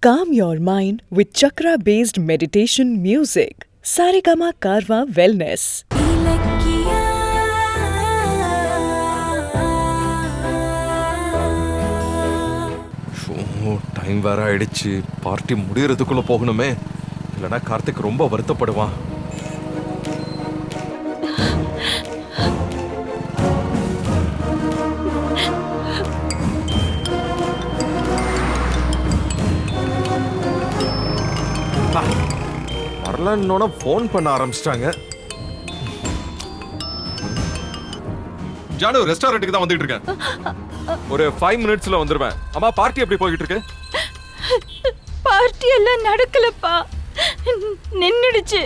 Calm your mind with chakra-based meditation music. Saregama Karwa Wellness. Time வேற ஆயிடுச்சு. Party முடியறதுக்குள்ள போகணுமே, இல்லைன்னா கார்த்திக் ரொம்ப வருத்தப்படுவான். வரலன்னோட ஃபோன் பண்ண ஆரம்பிச்சிட்டாங்க. ஜானு, ரெஸ்டாரண்ட்டுக்கு தான் வந்துட்டு இருக்கேன். ஒரு 5 மினிட்ஸ்ல வந்துருவேன். அம்மா, பார்ட்டி எப்படி போயிட்டு இருக்கு? பார்ட்டி எல்லாம் நடக்கலப்பா, நின்னுடுச்சு.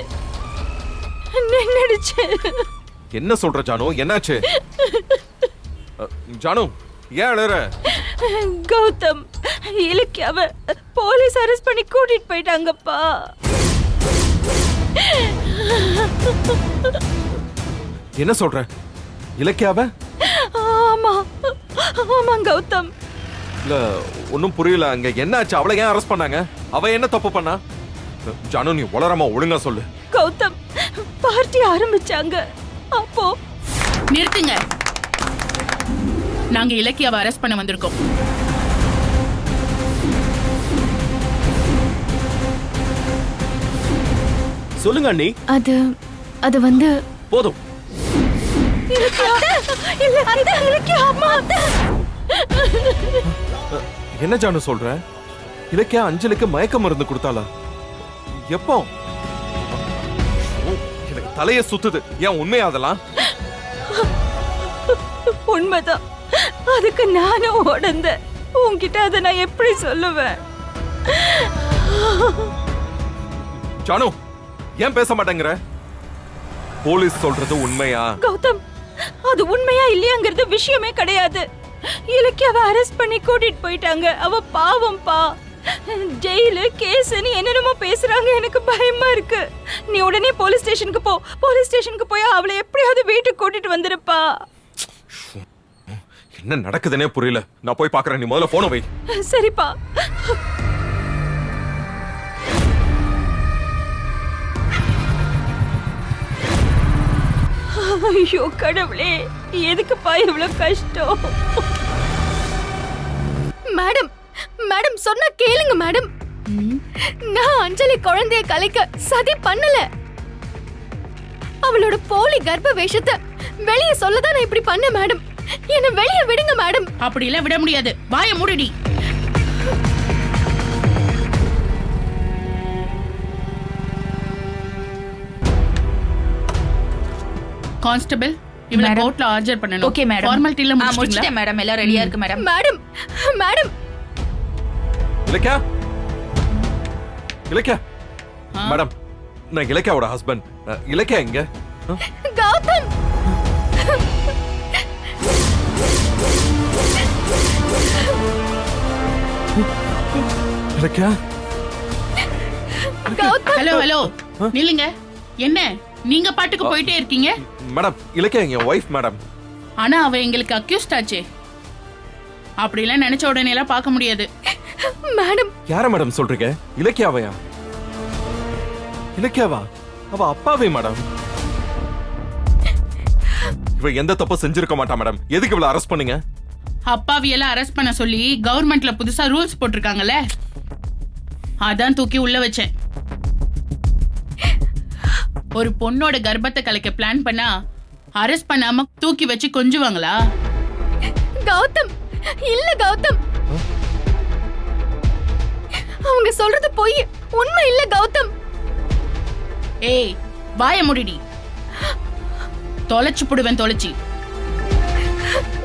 என்ன சொல்ற ஜானு? என்னாச்சு? ஜானு, ஏன் அழற? கௌதம், இலக்கியாவ போலீஸ் அரெஸ்ட் பண்ணி கூட்டிட்டு போயிட்டாங்கப்பா. என்ன சொல்ற? இலக்கியாவ? ஆமா ஆமா கௌதம். இல்ல, ஒன்னும் புரியல. அங்க என்னாச்சு? அவளை ஏன் அரெஸ்ட் பண்ணாங்க? அவ என்ன தப்பு பண்ணா? ஜானு, நீ உளராம ஒழுங்கா சொல்லு. கௌதம், பார்ட்டி ஆரம்பிச்சாங்க. அப்போ நிறுத்துங்க. நாங்க இலக்கியாவை அரெஸ்ட் பண்ண வந்திருக்கோம். சொல்லுங்க அண்ணி. அது வந்து போதும். என்ன ஜானு சொல்ற? இலக்கியா அஞ்சலிக்கு மயக்க மருந்து கொடுத்தாளா? எப்போ? எனக்கு தலைய சுத்துது. ஏன் உண்மையா அதெல்லாம்? உண்மைதான். அதுக்கு நானும் உடந்த. உன்கிட்ட அதை நான் எப்படி சொல்லுவேன்? ஜானு, ஏன் பேச மாட்டேங்கிற? போலீஸ் சொல்றது உண்மையா? கௌதம், அது உண்மையா இல்லையாங்கிறது விஷயமே கிடையாது. இலக்கியாவை அரெஸ்ட் பண்ணி கூட்டிட்டு போயிட்டாங்க. அவ பாவம்பா. ஜெயிலு கேஸ்னு என்னென்னமோ பேசுறாங்க. எனக்கு பயமா இருக்கு. நீ உடனே போலீஸ் ஸ்டேஷனுக்கு போ. போலீஸ் ஸ்டேஷனுக்கு போய் அவளை எப்படியாவது வீட்டுக்கு கூட்டிட்டு வந்துருப்பா. என்ன நடக்குதுன்னே புரியல. நான் போய் பாக்குறேன். நீ முதல்ல போன வை. சரிப்பா. ஐயோ கடவுளே, எதுக்குப்பா இவ்வளவு கஷ்டம்? மேடம், மேடம் சொன்னா கேளுங்க மேடம். நான் அஞ்சலி குழந்தைய கலைக்க சதி பண்ணல. அவளோட போலி கர்ப்ப வேஷத்தை வெளியே சொல்லதான் நான் இப்படி பண்ண மேடம். என்ன வெளியே விடுங்க மேடம். அப்படி எல்லாம் விட முடியாது. வாயை மூடிடி. கான்ஸ்டபிள், இவளை கோர்ட்ல ஆர்ஜர் பண்ணனும். Okay madam. ஃபார்மாலிட்டில முடிச்சிட்டேன் மேடம். எல்லாம் ரெடியா இருக்கு madam. Madam, madam. Ilakkiya, Ilakkiya. Madam, நான் இலக்கியாவோட ஹஸ்பண்ட். இலக்கியா எங்க? கௌதம், இலக்கியா. ஹலோ ஹலோ, நில்லுங்க. என்ன நீங்க பாட்டுக்கு போயிட்டே இருக்கீங்க? மேடம், இலக்கியா எங்க வைஃப் மேடம். ஆனா அவ எங்களுக்கு அக்யூஸ்ட் ஆச்சே. அப்படி எல்லாம் நினைச்ச உடனே எல்லாம் பார்க்க முடியாது. மேடம். யார மேடம் சொல்றீங்க? இலக்கியாவையா? இலக்கியாவா? அவ அப்பாவே மேடம். இவ எந்த தப்பு செஞ்சிருக்க மாட்டா மேடம். எதுக்கு இவளை அரெஸ்ட் பண்ணீங்க? அப்பாவியெல்லாம் அரெஸ்ட் பண்ண சொல்லி கவர்மெண்ட்ல புதுசா ரூல்ஸ் போட்டிருக்காங்கல்ல, அதான் தூக்கி உள்ள வச்சேன். ஒரு பொண்ணோட கர்ப்பத்தை கலைக்க பிளான் பண்ணா அரெஸ்ட் பண்ணாம தூக்கி வச்சு கொஞ்சுவாங்களா? கௌதம், இல்ல கௌதம். அவங்க சொல்றது பொய், உண்மை இல்ல கௌதம். ஏய், வாய மூடிடி. தொலைச்சு புடுவேன், தொலைச்சி.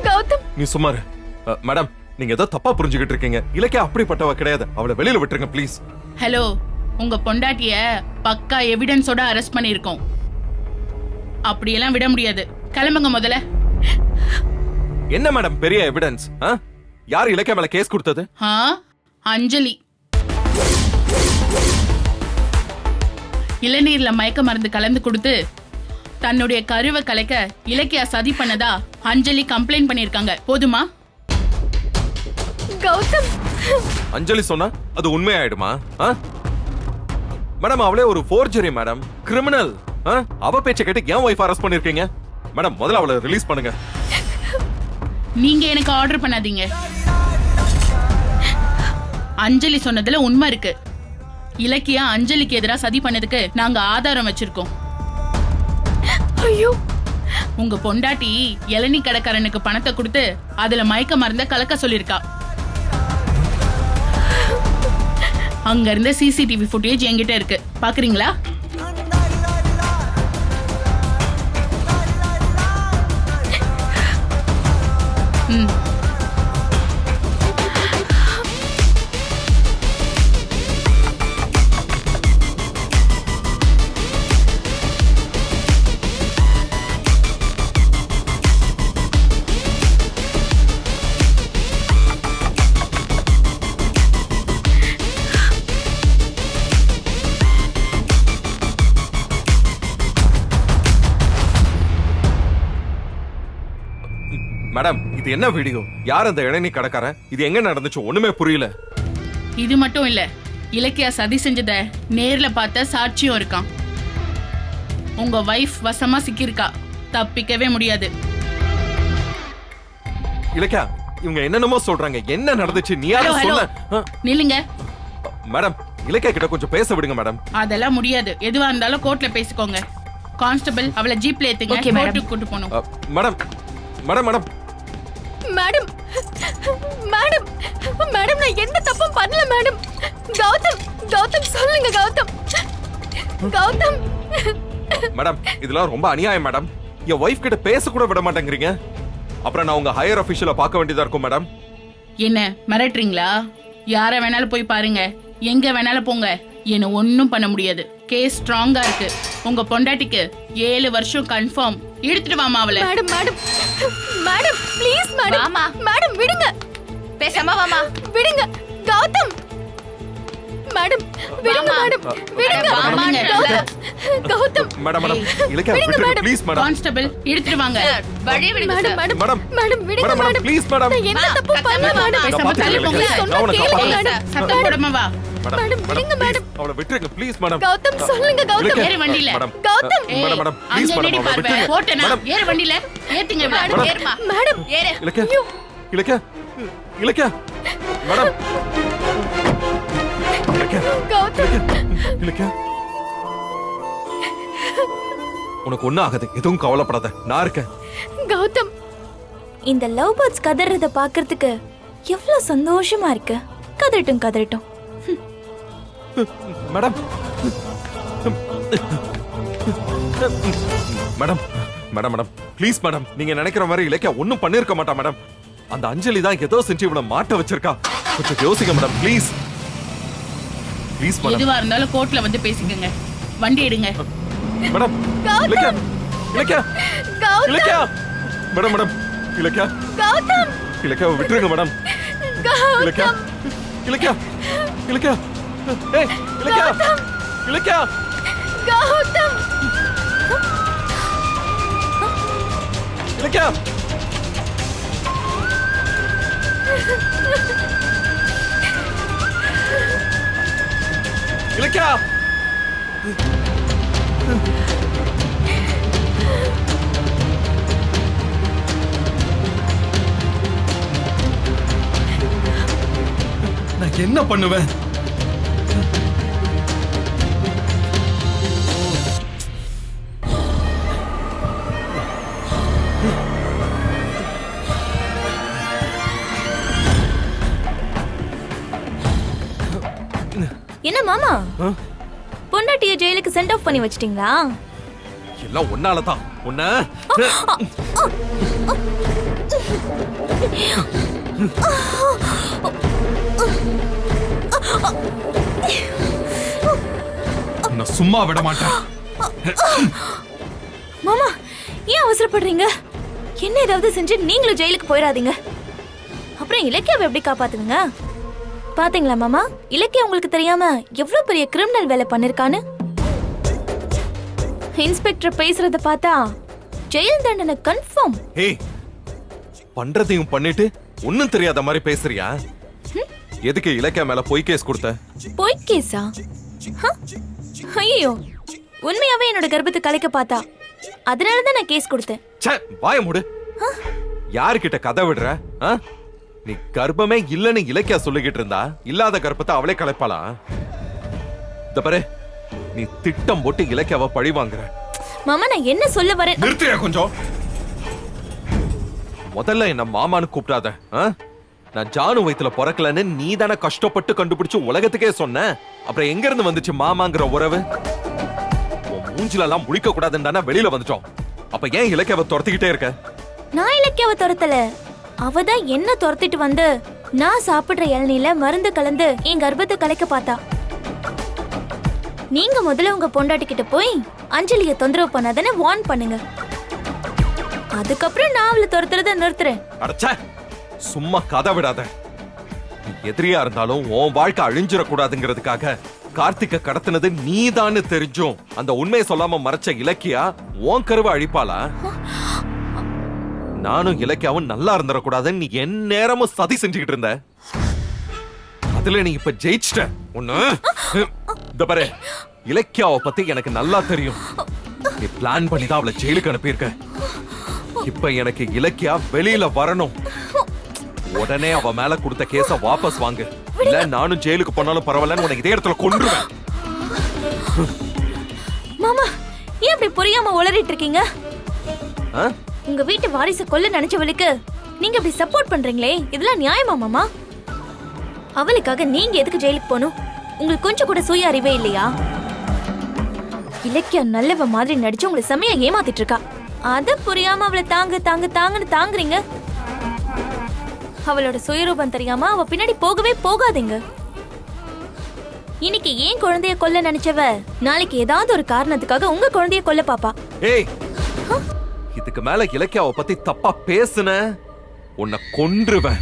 கௌதம், நீ சுமாரு. மேடம், நீங்க ஏதோ தப்பா புரிஞ்சுக்கிட்டு இருக்கீங்க. இலக்கியா அப்படிப்பட்டவ கிடையாது. அவளை வெளியில விட்டுருங்க ப்ளீஸ். ஹலோ, உங்க பொண்டாட்டிய பக்கா எவிடன்ஸோட அரெஸ்ட் பண்ணிருக்கோம். அப்படியெல்லாம் விட முடியாது. கிளம்புங்க முதல்ல. என்ன மேடம் பெரிய எவிடன்ஸ்? யார் இலக்கியா மேல கேஸ் கொடுத்தது? அஞ்சலி. இளநீர்ல மயக்க மருந்து கலந்து கொடுத்து தன்னுடைய கருவை கலைக்க இலக்கியா சதி பண்ணதா அஞ்சலி கம்ப்ளைண்ட் பண்ணிருக்காங்க. போதுமா? கௌதம், அஞ்சலி சொன்னா அது உண்மையாயிடுமா? மேடம் அவளே ஒரு ஃபோர்ஜரி மேடம், கிரிமினல். அவ பேச்ச கேட்டு ஏன் வைஃப் அரெஸ்ட் பண்ணிருக்கீங்க? மேடம் முதல்ல அவளை ரிலீஸ் பண்ணுங்க. நீங்க எனக்கு ஆர்டர் பண்ணாதீங்க. அஞ்சலி சொன்னதுல உண்மை இருக்கு. இலக்கியா அஞ்சலிக்கு எதிராக சதி பண்ணதுக்கு நாங்க ஆதாரம் வச்சிருக்கோம். ஐயோ, உங்க பொண்டாட்டி இளநீ கடைக்காரனுக்கு பணத்தை கொடுத்து அதுல மயக்க மருந்த கலக்க சொல்லிருக்கா. அங்க இருந்த சிசிடிவி ஃபுட்டேஜ் என்கிட்ட இருக்கு, பாக்குறீங்களா? மேடம் இது என்ன வீடியோ? யார் அந்த இளநீ கடைக்காரன்? இது எங்க நடந்துச்சு? ஒண்ணுமே புரியல. இது மட்டும் இல்ல, இலக்கியா சதி செஞ்சத நேர்ல பார்த்த சாட்சியும் இருக்கான். உங்க வைஃப் வசமா சிக்கிருக்கா, தப்பிக்கவே முடியாது. இலக்கியா இவங்க என்னென்னமோ சொல்றாங்க, என்ன நடந்துச்சு? நீ யாரும் ஹலோ, சொல்ல. நில்லுங்க மேடம் இலக்கியா கிட்ட கொஞ்சம் பேச விடுங்க மேடம். அதெல்லாம் முடியாது. எதுவா இருந்தாலும் கோர்ட்ல பேசிக்கோங்க. கான்ஸ்டபிள் அவளை ஜீப்ல ஏத்துங்க, கோர்ட்டுக்கு கூட்டு போகணும். Madam madam madam madam madam madam நான் எந்த தப்பும் பண்ணல மேடம். கௌதம் கௌதம் சொல்லுங்க கௌதம். கௌதம் மேடம் இதெல்லாம் ரொம்ப அநியாயம் மேடம். என் வைஃப் கிட்ட பேச கூட விட மாட்டேங்கிறீங்க. அப்புறம் நான் உங்க ஹையர் அபிஷியலை பார்க்க வேண்டியதா இருக்கும் மேடம். என்ன மிரட்டுறீங்களா? யார வேணாலும் போய் பாருங்க, எங்க வேணாலும் போங்க, என்ன ஒன்னும் பண்ண முடியாது. கேஸ் ஸ்ட்ராங்கா இருக்கு. உங்க பொண்டாட்டிக்கு 7 வருஷம் கன்ஃபார்ம். எடுத்துட்டு வாமா அவளை. Madam madam madam please madam. Madam விடுங்க, பேசாம வாமா. விடுங்க கௌதம். மேடம் விடுங்க மேடம், விடுங்க கௌதம். கௌதம் மேடம் மேடம் இலக்கியா விட்டுருங்க ப்ளீஸ் மேடம். கான்ஸ்டபிள் எடுத்துட்டு வாங்க. வழி விடுங்க மேடம் மேடம் மேடம் மேடம் விடுங்க மேடம் மேடம். Please madam. நான் எந்த தப்பு பண்ணல மேடம். பேசாம தள்ளி போங்க. சொன்னா கேளுங்க மேடம். சத்தம் போடாம வா. மேடம் விடுங்க மேடம். அவளை விட்டுருங்க ப்ளீஸ் மேடம். கௌதம் சொல்லுங்க கௌதம். ஏறு வண்டியில. கௌதம் மேடம் மேடம் ப்ளீஸ் அங்க மேடம் நேடி அவளை பார்வை. விட்டுருங்க. போட்டேனா? மேடம் ஏறு வண்டியில. ஏத்துங்க இவளை. மேடம் ஏறுமா. மேடம் ஏறு. இலக்கியா இலக்கியா இலக்கியா மேடம் இலக்கியா கௌதம். இலக்கியா உனக்கு ஒண்ணும் ஆகாது, எதுவும் கவலைப்படாத, நான் இருக்கேன். கௌதம் இந்த லவ் பேர்ட்ஸ் கதறத பாக்குறதுக்கு எவ்வளவு சந்தோஷமா இருக்கு. கதறட்டும் கதறட்டும். Madam madam madam madam please madam. நீங்க நினைக்கிற மாதிரி இலக்கியா ஒண்ணும் பண்ணிருக்க மாட்டா மேடம். அந்த அஞ்சலி தான் ஏதோ செஞ்சு இவனை மாட்ட வச்சிருக்கா. கொஞ்சம் யோசிங்க மேடம் ப்ளீஸ் ப்ளீஸ் மேடம். எதுவா இருந்தாலும் கோர்ட்ல வந்து பேசிக்கங்க. வண்டி எடுங்க. Madam Ilakkiya Ilakkiya Gautham Ilakkiya madam madam Ilakkiya Gautham Ilakkiya விட்டுருங்க மேடம். இலக்கியா இலக்கியா இலக்கியா ஏய் இலக்கியா இலக்கியா கௌதம் இலக்கியா இலக்கியா நான் என்ன பண்ணுவேன்? என்ன மாமா, பொண்டாட்டிய ஜெயிலுக்கு சென்ட் ஆஃப் பண்ணி வச்சிட்டீங்களா? எல்லாம் ஒன்னாலதான். உன்ன நான் சும்மா விட மாட்டேன். மாமா ஏன் அவசரப்படுறீங்க? என்ன ஏதாவது செஞ்சு நீங்களும் ஜெயிலுக்கு போயிடாதீங்க. அப்புறம் இலக்கியாவை எப்படி காப்பாத்துவீங்க? பாத்தீங்களா மாமா, இலக்கியா உங்களுக்கு தெரியாம எவ்வளவு பெரிய கிரிமினல் வேலை பண்ணிருக்கான்னு. இன்ஸ்பெக்டர் பேசுறத பார்த்தா ஜெயில் தண்டனை கன்ஃபார்ம். ஏய் பண்றதையும் பண்ணிட்டு ஒண்ணும் தெரியாத மாதிரி பேசுறியா? எதுக்கு இலக்கியா மேல பொய் கேஸ் கொடுத்த? பொய் கேஸா? ஐயோ, உண்மையாவே என்னோட கர்ப்பத்தை கலைக்க பார்த்தா, அதனாலதான் நான் கேஸ் கொடுத்தேன். ச்சே, வாய மூடு. யாருக்கிட்ட கதை விடுற? நீ கர்ப்பமே இல்லன்னு இலக்கியா சொல்லிக்கிட்டு இருந்தா இல்லாத கர்ப்பத்தை அவளே கலைப்பாளா? இந்த பாரு, நீ திட்டம் போட்டு இலக்கியாவை பழி வாங்குற. மாமா, நான் என்ன சொல்ல வரேன்? நிறுத்தியா கொஞ்சம். முதல்ல என்ன மாமான்னு கூப்பிடாத. நான் ஜானு வயித்துல பிறக்கலன்னு நீ தானே கஷ்டப்பட்டு கண்டுபிடிச்சு உலகத்துக்கே சொன்ன. அப்புறம் எங்க இருந்து வந்துச்சு மாமாங்கிற உறவு? மூஞ்சில எல்லாம் முழிக்க கூடாதுன்னு தானே வெளியில வந்துட்டோம். அப்ப ஏன் இலக்கியாவை துரத்திக்கிட்டே இருக்க? நான் இலக்கியாவை துரத்தல, அவதான் என்ன துரத்திட்டு வந்து நான் சாப்பிடுற இளநீல மருந்து கலந்து என் கர்ப்பத்தை கலைக்க பார்த்தா. நீங்க முதல்ல உங்க பொண்டாட்டி கிட்ட போய் அஞ்சலிய தொந்தரவு பண்ணாதானே வார்ன் பண்ணுங்க. அதுக்கப்புறம் நான் அவளை துரத்துறத நிறுத்துறேன். அடச்சே, சும்மா கதை விடாத. நீ எதிரியா இருந்தாலும் உன் வாழ்க்கை அழிஞ்சிடக்கூடாதுங்கிறதுக்காக கார்த்திக்க கடத்தினது நீதான்னு தெரிஞ்சும் அந்த உண்மையை சொல்லாம மறைச்ச இலக்கியா உன் கருவை அழிப்பாளா? நானும் இலக்கியாவும் நல்லா இருந்துடக்கூடாதுன்னு நீ என் நேரமும் சதி செஞ்சுக்கிட்டு இருந்த. அதுல நீ இப்ப ஜெயிச்சிட்ட. ஒண்ணு இந்த பாரு, இலக்கியாவை பத்தி எனக்கு நல்லா தெரியும். நீ பிளான் பண்ணி தான் அவளை ஜெயிலுக்கு அனுப்பியிருக்க. இப்ப எனக்கு இலக்கியா வெளியில வரணும். உடனே அவ மேல கொடுத்த கேஸ வாபஸ் வாங்கு. இல்ல நானும் ஜெயிலுக்கு போனாலும் பரவாயில்லன்னு உனக்கு இதே இடத்துல கொன்றுவேன். மாமா, ஏன் இப்படி புரியாம உளறிட்டு இருக்கீங்க? உங்க வீட்டு வாரிசு கொல்ல நினைச்சவளுக்கு நீங்க இப்படி சப்போர்ட் பண்றீங்களே, இதெல்லாம் நியாயமா மாமா? அவளுக்காக நீங்க எதுக்கு ஜெயிலுக்கு போகணும்? உங்களுக்கு கொஞ்சம் கூட சுய அறிவே இல்லையா? இலக்கியா நல்லவ மாதிரி நடிச்சு உங்களை செமையா ஏமாத்திட்டு இருக்கா. அத புரியாம அவளை தாங்கு தாங்கு தாங்குன்னு தாங்குறீங்க. அவளோட சுயரூபம் தெரியாம அவ பின்னாடி போகவே போகாதீங்க. இன்னைக்கு ஏன் குழந்தைய கொல்ல நினைச்சவ நாளைக்கு ஏதாவது ஒரு காரணத்துக்காக உங்க குழந்தைய கொல்ல பாப்பா. ஏய், இதுக்கு மேல இலக்கியாவை பத்தி தப்பா பேசுன உன்னை கொன்றுவேன்.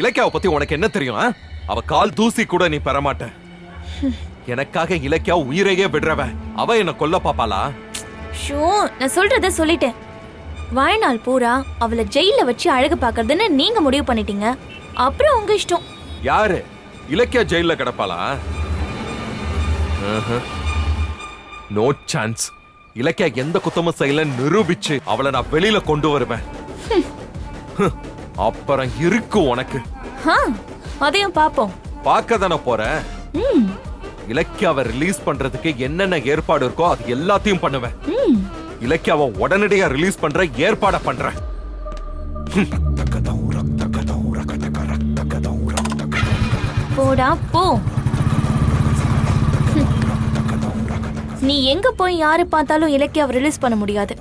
இலக்கியாவை பத்தி உனக்கு என்ன தெரியும்? அவ கால் தூசி கூட நீ பெறமாட்ட. எனக்காக இலக்கியா உயிரையே விடுறவ அவ என்ன கொல்ல பாப்பாளா? ஷோ, நான் சொல்றத சொல்லிட்டேன். வாழ்நாள் பூரா அவளை ஜெயில வச்சு அழகு பாக்குறதுன்னு நீங்க முடிவு பண்ணிட்டீங்க. அப்புறம் உங்க இஷ்டம். யாரு? இலக்கியா ஜெயில கிடப்பாளா? No chance. இலக்கியா எந்த குத்தமும் செய்யல நிரூபிச்சு அவளை நான் வெளியில கொண்டு வருவேன். அப்புறம் இருக்கு உனக்கு. அதையும் பாப்போம். பார்க்க தானே போற. இலக்கியாவை ரிலீஸ் பண்றதுக்கு என்னென்ன ஏற்பாடு இருக்கோ அது எல்லாத்தையும் பண்ணுவேன். இலக்கியாவை உடனடியா ரிலீஸ் பண்ற ஏற்பாட பண்றேன். போடா போ. நீ எங்க போய் யாரு பார்த்தாலும் இலக்கியாவை ரிலீஸ் பண்ண முடியாது.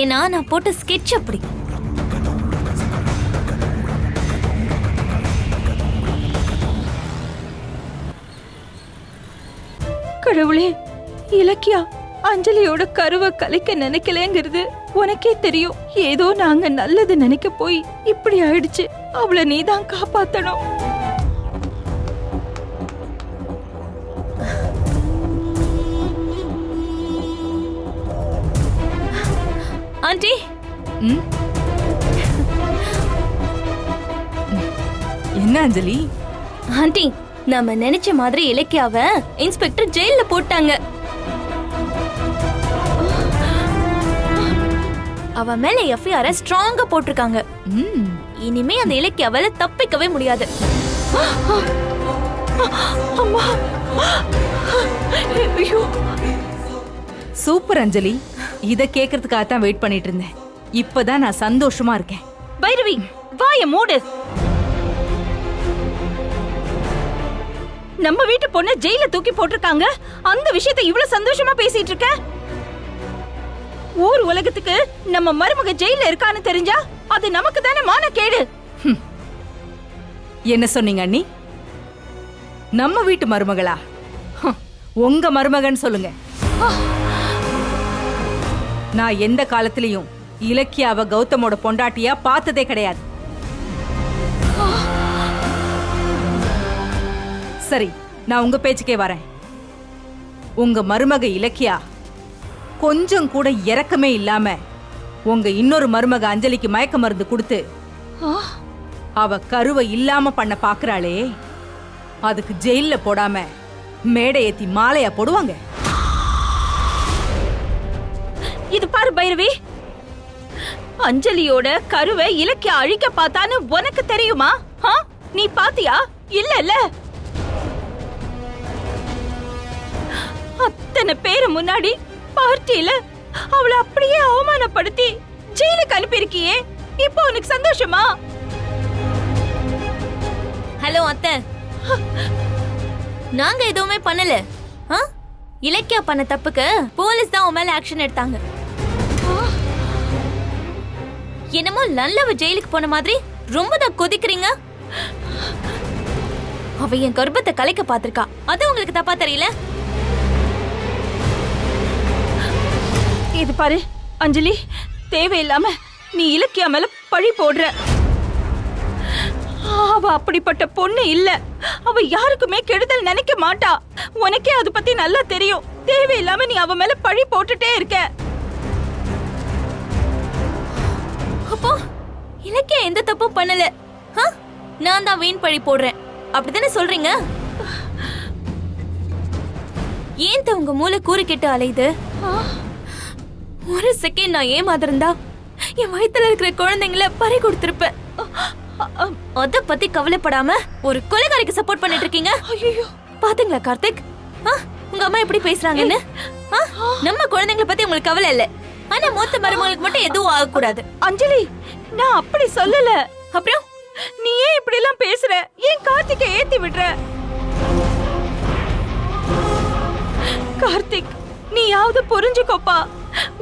ஏன்னா நான் போட்ட ஸ்கெட்ச் அப்படி. கடவுளே, இலக்கியா அஞ்சலியோட கருவை கலைக்க நினைக்கலங்கிறது உனக்கே தெரியும். ஏதோ நாங்க நல்லது நினைக்க போய் இப்படி ஆயிடுச்சு. அவளை நீதான் காப்பாத்தணும். ஆண்டி, என்ன அஞ்சலி? ஆண்டி, நாம நினைச்ச மாதிரி இலக்கியாவை இன்ஸ்பெக்டர் ஜெயில போட்டாங்க. அவ மேல எஃப்ஐஆர் ஸ்ட்ராங்கா போட்டிருக்காங்க. இனிமே அந்த இலக்கியாவால தப்பிக்கவே முடியாது. சூப்பர் அஞ்சலி, இத கேக்குறதுக்காக தான் வெயிட் பண்ணிட்டு இருந்தேன். இப்பதான் நான் சந்தோஷமா இருக்கேன். பைரவி, வாய மூடு. நம்ம வீட்டு பொண்ணு ஜெயில தூக்கி போட்டிருக்காங்க. அந்த விஷயத்தை இவ்வளவு சந்தோஷமா பேசிட்டு இருக்க. ஊர் உலகத்துக்கு நம்ம மருமக ஜெயில இருக்கான்னு தெரிஞ்சா அது நமக்கு தானே மானக்கேடு. என்ன சொன்னீங்க அண்ணி? நம்ம வீட்டு மருமகளா? உங்க மருமகன் சொல்லுங்க. நான் எந்த காலத்திலையும் இலக்கியாவ கௌதமோட பொண்டாட்டியா பார்த்ததே கிடையாது. சரி, நான் உங்க பேச்சுக்கே வரேன். உங்க மருமக இலக்கியா கொஞ்சம் கூட இரக்கமே இல்லாம உங்க இன்னொரு மருமக அஞ்சலிக்கு மயக்க மருந்து கொடுத்து அவ கருவை இல்லாம பண்ண பாக்குறாளே, அதுக்கு ஜெயில்ல போடாம மேடை ஏத்தி மாலையா போடுவாங்க. இது பாரு பைரவி, அஞ்சலியோட கருவை இலக்கியா அழிக்க பார்த்தான்னு உனக்கு தெரியுமா? நீ பாத்தியா? இல்ல அத்தனை பேரு முன்னாடி பார்ட்டியில அவளை அப்படியே அவமானப்படுத்தி ஜெயிலுக்கு அனுப்பியிருக்கியே, இப்போ உனக்கு சந்தோஷமா? ஹலோ அத்தை, நாங்க எதுவுமே பண்ணல. இலக்கியா பண்ண தப்புக்கு போலீஸ் தான் உன் மேல ஆக்ஷன் எடுத்தாங்க. என்னமோ நல்லவ ஜெயிலுக்கு போன மாதிரி ரொம்ப தான் கொதிக்கிறீங்க. அவ என் கர்ப்பத்தை கலைக்க பாத்திருக்கா, அது உங்களுக்கு தப்பா தெரியல? இது பாரு அஞ்சலி, தேவையில்லாம நீ இலக்கியா மேல பழி போடுற. அவ அப்படிப்பட்ட பொண்ணு இல்ல. அவ யாருக்குமே கெடுதல் நினைக்க மாட்டா. உனக்கே அது பத்தி நல்லா தெரியும். தேவையில்லாம நீ அவ மேல பழி போட்டுட்டே இருக்க. அப்போ இலக்கியா எந்த தப்பும் பண்ணல, நான் தான் வீண் பழி போடுறேன் அப்படித்தானே சொல்றீங்க? ஏன் உங்க மூளை கூறு கெட்டு அலையுது? ஒரு செகண்ட் நான் ஏமாதிருந்தா என் வயித்துல இருக்கிற குழந்தைங்கள பறி கொடுத்திருப்பேன். அத பத்தி கவலைப்படாம ஒரு கொலைகாரிக்கு சப்போர்ட் பண்ணிட்டு இருக்கீங்க. பாத்தீங்களா கார்த்திக், உங்க அம்மா எப்படி பேசுறாங்கன்னு? நம்ம குழந்தைங்கள பத்தி உங்களுக்கு கவலை இல்ல, ஆனா மூத்த மருமகளுக்கு மட்டும் எதுவும் ஆகக்கூடாது. அஞ்சலி, நான் அப்படி சொல்லல. அப்புறம் நீ ஏன் இப்படி எல்லாம் பேசுற? ஏன் கார்த்திகை ஏத்தி விடுற? கார்த்திக், நீயாவது புரிஞ்சுக்கோப்பா.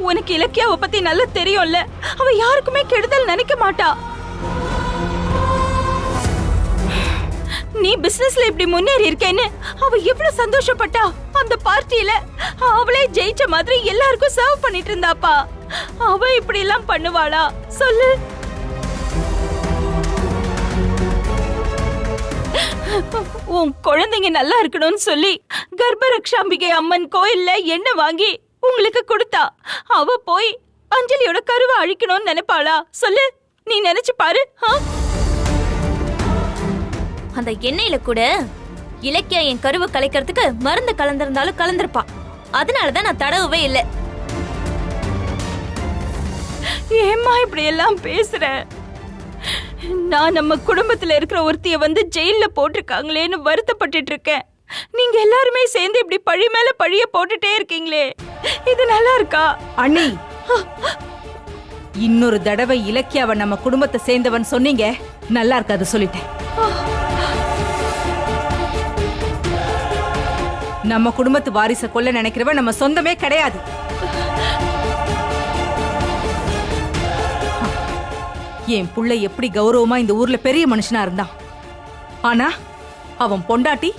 உனக்கு இலக்கியாவை பத்தி நல்லா தெரியும்ல. அவ யாருக்குமே கெடுதல் நினைக்க மாட்டா. நீ பிசினஸ்ல இப்படி முன்னேறி இருக்கேன்னு அவ எவ்வளவு சந்தோஷப்பட்டா. அந்த பார்ட்டியில அவளே ஜெயிச்ச மாதிரி எல்லாருக்கும் சர்வ் பண்ணிட்டு இருந்தாப்பா. அவ இப்படி எல்லாம் பண்ணுவாளா சொல்லு? உன் குழந்தைங்க நல்லா இருக்கணும்னு சொல்லி கர்ப்பரக்ஷாம்பிகை அம்மன் கோயில்ல எண்ணெய் வாங்கி உங்களுக்கு கொடுத்தா. அவ போய் அஞ்சலியோட கருவை அழிக்கணும்னு நினைப்பாளா சொல்லு? நீ நினைச்சு பாரு. அந்த எண்ணெயில கூட இலக்கியா என் கருவை கலைக்கிறதுக்கு மருந்து கலந்திருந்தாலும் கலந்திருப்பா. அதனாலதான் நான் தடவவே இல்லை. ஏம்மா இப்படி எல்லாம் பேசுற? நான் நம்ம குடும்பத்துல இருக்கிற ஒருத்திய வந்து ஜெயில்ல போட்டிருக்காங்களேன்னு வருத்தப்பட்டு இருக்கேன். நீங்க எல்லாருமே சேர்ந்து இப்படி பழி மேல பழிய போட்டுட்டே இருக்கீங்களே, இது நல்லா இருக்கா? அண்ணி, இன்னொரு தடவை இலக்கியாவை நம்ம குடும்பத்தை சேர்ந்தவன் சொன்னீங்க, நல்லா இருக்காது சொல்லிட்டேன். நம்ம குடும்பத்து வாரிச கொல்ல நினைக்கிறவன் நம்ம சொந்தமே கிடையாது. என் புள்ள எப்படி கௌரவமா இந்த ஊர்ல பெரிய மனுஷனா இருந்தான், ஆனா அவன் பொண்டாட்டி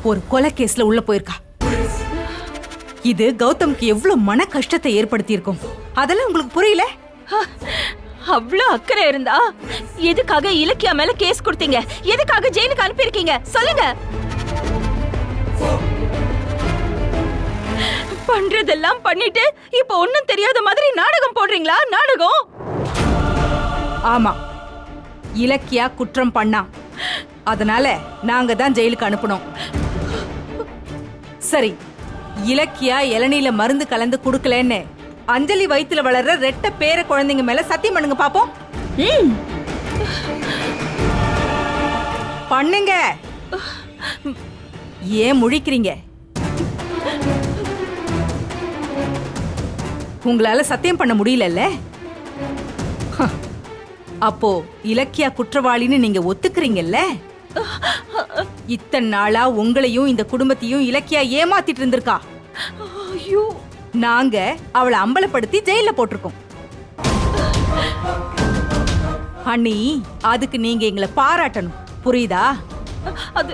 ஒரு கொலை கேஸ்ல உள்ள போயிருக்கா. இது கௌதம்க்கு எவ்வளவு மன கஷ்டத்தை ஏற்படுத்தி இருக்கும். அதெல்லாம் உங்களுக்கு புரியல? அவ்வளவு அக்கறை இருந்தா எதுக்காக இலக்கியா மேல கேஸ் கொடுத்தீங்க? எதுக்காக ஜெயிலுக்கு அனுப்பியிருக்கீங்க சொல்லுங்க? பண்றதெல்லாம் பண்ணிட்டு இப்ப ஒண்ணும் தெரியாத மாதிரி நாடகம் போடுறீங்களா? நாடகம்? ஆமா, இலக்கியா குற்றம் பண்ணா, அதனால நாங்க தான் ஜெயிலுக்கு அனுப்பணும். சரி, இலக்கியா இளநீல மருந்து கலந்து குடுக்கலன்னு அஞ்சலி வயித்துல வளர்ற ரெட்ட பேர குழந்தைங்க மேல சத்தியம் பண்ணுங்க பாப்போம். பண்ணுங்க. ஏன் முழிக்கிறீங்க? உங்களால சத்தியம் பண்ண முடியலல்ல? அப்போ இலக்கியா குற்றவாளின்னு நீங்க ஒத்துக்கிறீங்கல்ல? இத்தனை நாளா உங்களையும் இந்த குடும்பத்தையும் இலக்கியா ஏமாத்திட்டு இருந்திருக்கா. நாங்க அவளை அம்பலப்படுத்தி ஜெயில போட்டிருக்கோம். அண்ணி, அதுக்கு நீங்க எங்களை பாராட்டணும், புரியுதா? அது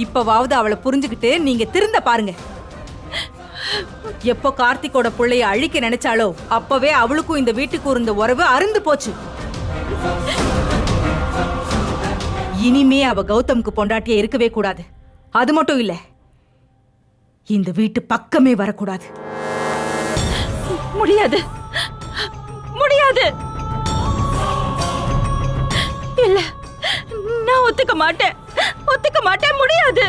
இப்பவாவது அவளை புரிஞ்சுக்கிட்டு நீங்க திருந்த பாருங்க. எப்போ கார்த்திகோட பிள்ளைய அழிக்க நினைச்சாலோ அப்பவே அவளுக்கும் இந்த வீட்டுக்கு இருந்த உறவு அருந்து போச்சு. இனிமே அவ கௌதம்க்கு பொண்டாட்டியா இருக்கவே கூடாது. அது மட்டும் இல்ல, இந்த வீட்டு பக்கமே வரக்கூடாது. முடியாது, முடியாது. இல்ல, நான் ஒத்துக்க மாட்டேன், ஒத்துக்க மாட்டேன், முடியாது.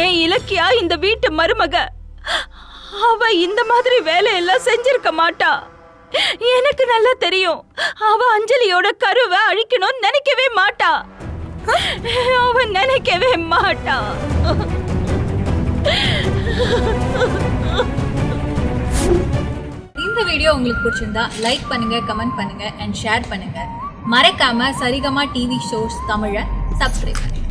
ஏன் இலக்கியா இந்த வீட்டு மருமக, அவ இந்த மாதிரி வேலையெல்லாம் செஞ்சிருக்க மாட்டா. எனக்கு நல்லா தெரியும், அவ அஞ்சலியோட கருவை அழிக்கணும்னு நினைக்கவே மாட்டா. அவ நினைக்கவே மாட்டா. இந்த வீடியோ உங்களுக்கு பிடிச்சிருந்தா லைக் பண்ணுங்க, கமெண்ட் பண்ணுங்க அண்ட் ஷேர் பண்ணுங்க. மறக்காம சரிகமா டிவி ஷோஸ் தமிழை சப்ஸ்கிரைப் பண்ணுங்க.